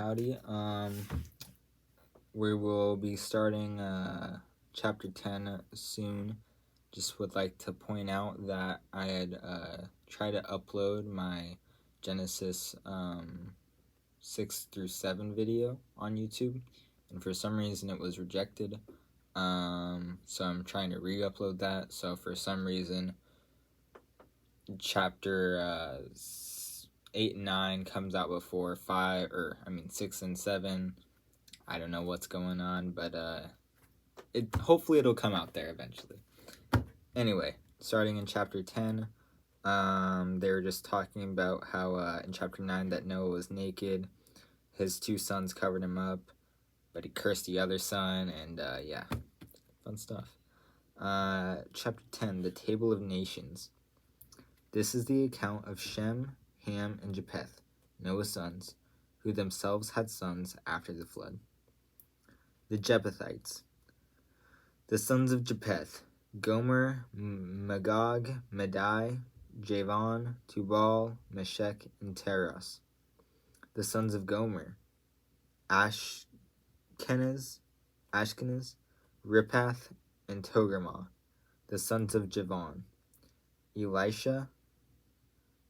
Howdy. We will be starting chapter 10 soon. Just would like to point out that I had tried to upload my Genesis 6 through 7 video on YouTube, and for some reason it was rejected. So I'm trying to re-upload that. So for some reason, chapter 8 and 9 comes out before 6 and 7. I don't know what's going on, but hopefully it'll come out there eventually. Anyway, starting in chapter 10, they were just talking about how in chapter 9 that Noah was naked. His two sons covered him up, but he cursed the other son, and yeah, fun stuff. Chapter 10, the Table of Nations. This is the account of Shem, Ham, and Japheth, Noah's sons, who themselves had sons after the flood. The Japhethites. The sons of Japheth: Gomer, Magog, Madai, Javan, Tubal, Meshech, and Teras. The sons of Gomer: Ashkenaz, Riphath, and Togarmah. The sons of Javan: Elisha,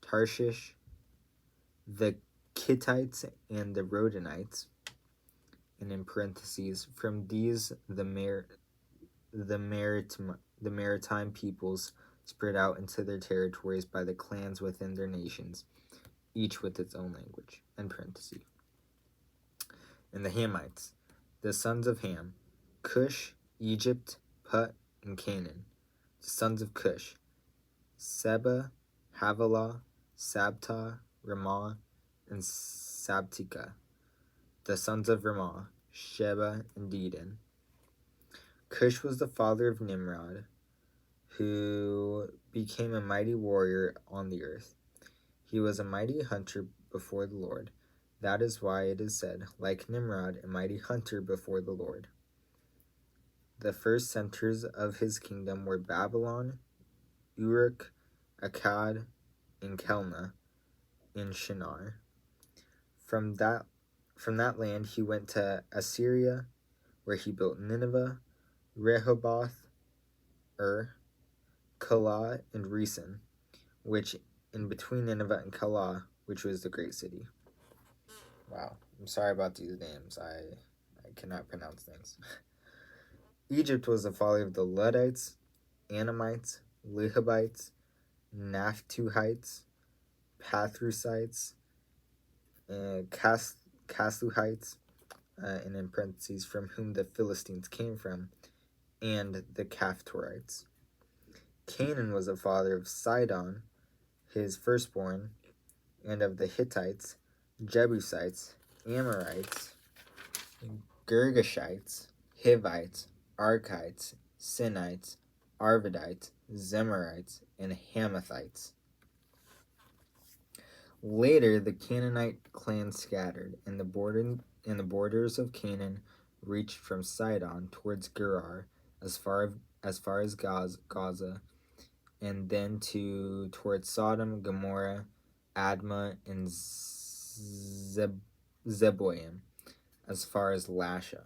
Tarshish, the Kittites, and the Rodanites. And in parentheses, from these the maritime peoples spread out into their territories by the clans within their nations, each with its own language, end parentheses. And the Hamites, the sons of Ham: Cush, Egypt, Put, and Canaan. The sons of Cush: Seba, Havilah, Sabta, Ramah, and Sabtika. The sons of Ramah: Sheba and Dedan. Cush was the father of Nimrod, who became a mighty warrior on the earth. He was a mighty hunter before the Lord. That is why it is said, like Nimrod, a mighty hunter before the Lord. The first centers of his kingdom were Babylon, Uruk, Akkad, and Kelna in Shinar. From that land he went to Assyria, where he built Nineveh, Rehoboth, Calah, and Resen, which in between Nineveh and Calah, which was the great city. Wow, I'm sorry about these names. I cannot pronounce things. Egypt was the father of the Luddites, Anamites, Lehabites, Naphtuhites, Pathrusites, Casluhites, and in parentheses, from whom the Philistines came from, and the Caphtorites. Canaan was the father of Sidon, his firstborn, and of the Hittites, Jebusites, Amorites, Girgashites, Hivites, Arkites, Sinites, Arvadites, Zemarites, and Hamathites. Later, the Canaanite clans scattered, and the borders of Canaan reached from Sidon towards Gerar, as far as Gaza, and then towards Sodom, Gomorrah, Admah, and Zeboim, as far as Lasha.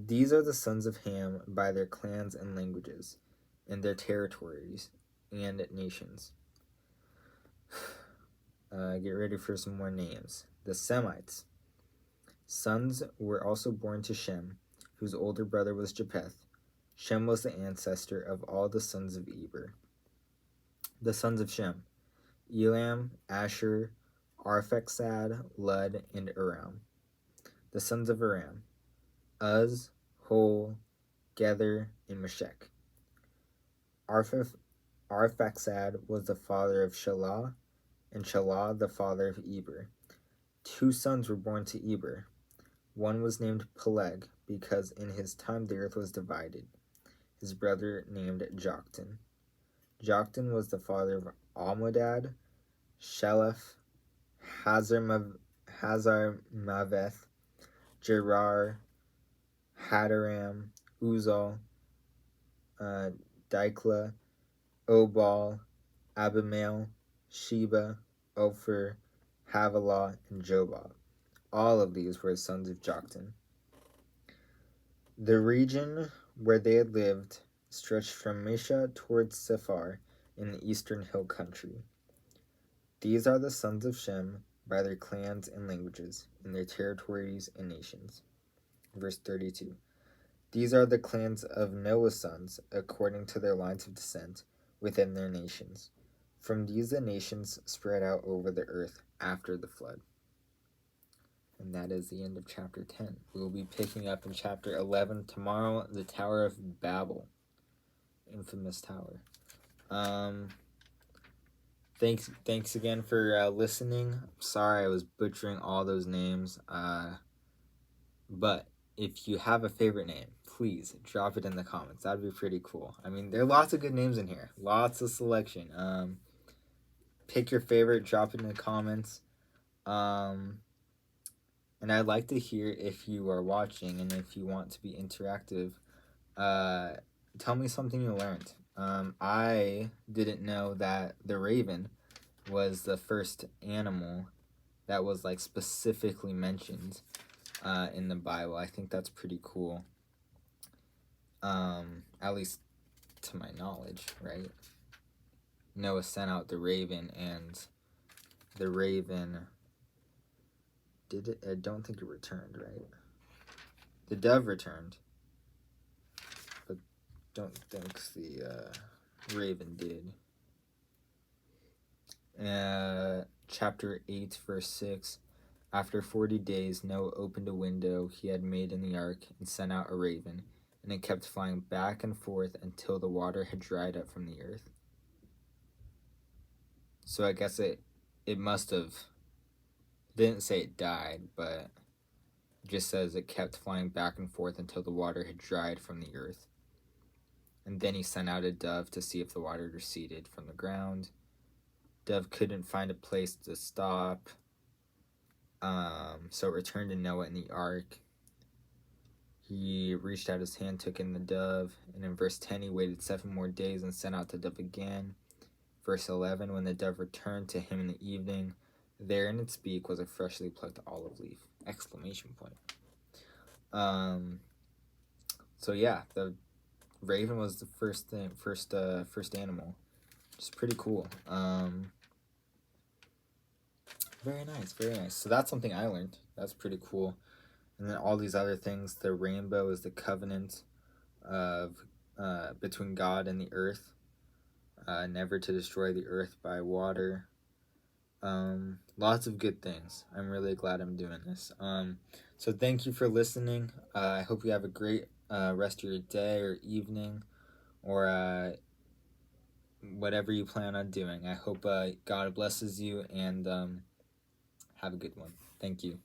These are the sons of Ham by their clans and languages, and their territories and nations. Get ready for some more names. The Semites. Sons were also born to Shem, whose older brother was Japheth. Shem was the ancestor of all the sons of Eber. The sons of Shem: Elam, Asher, Arphaxad, Lud, and Aram. The sons of Aram: Uz, Hol, Gether, and Meshech. Arphaxad was the father of Shelah, and Shelah the father of Eber. Two sons were born to Eber. One was named Peleg, because in his time the earth was divided. His brother named Joktan. Joktan was the father of Almodad, Sheleph, Hazarmaveth, Gerar, Hadaram, Uzal, Dikla, Obal, Abimael, Sheba, Ophir, Havilah, and Jobab. All of these were the sons of Joktan. The region where they had lived stretched from Mesha towards Sephar in the eastern hill country. These are the sons of Shem by their clans and languages, in their territories and nations. Verse 32. These are the clans of Noah's sons, according to their lines of descent, within their nations. From these the nations spread out over the earth after the flood. And that is the end of chapter 10. We will be picking up in chapter 11 tomorrow, the Tower of Babel. Infamous tower. Thanks again for listening. I'm sorry I was butchering all those names. But if you have a favorite name, please drop it in the comments. That'd be pretty cool. I mean, there are lots of good names in here. Lots of selection. Pick your favorite, drop it in the comments. And I'd like to hear if you are watching and if you want to be interactive. Tell me something you learned. I didn't know that the raven was the first animal that was like specifically mentioned in the Bible. I think that's pretty cool. At least to my knowledge, right? Noah sent out the raven, and the raven did it. I don't think it returned, right? The dove returned, but don't think the raven did. Chapter 8, verse 6. After 40 days, Noah opened a window he had made in the ark and sent out a raven, and it kept flying back and forth until the water had dried up from the earth. So I guess it must have, didn't say it died, but it just says it kept flying back and forth until the water had dried from the earth. And then he sent out a dove to see if the water receded from the ground. Dove couldn't find a place to stop, so it returned to Noah in the ark. He reached out his hand, took in the dove, and in verse 10 he waited 7 more days and sent out the dove again. Verse 11, when the dove returned to him in the evening, there in its beak was a freshly plucked olive leaf! Exclamation point. So yeah, the raven was the first animal. Just pretty cool. Very nice, very nice. So that's something I learned. That's pretty cool. And then all these other things. The rainbow is the covenant of between God and the earth. Never to destroy the earth by water. Lots of good things. I'm really glad I'm doing this. So thank you for listening. I hope you have a great rest of your day or evening, or whatever you plan on doing. I hope God blesses you, and have a good one. Thank you.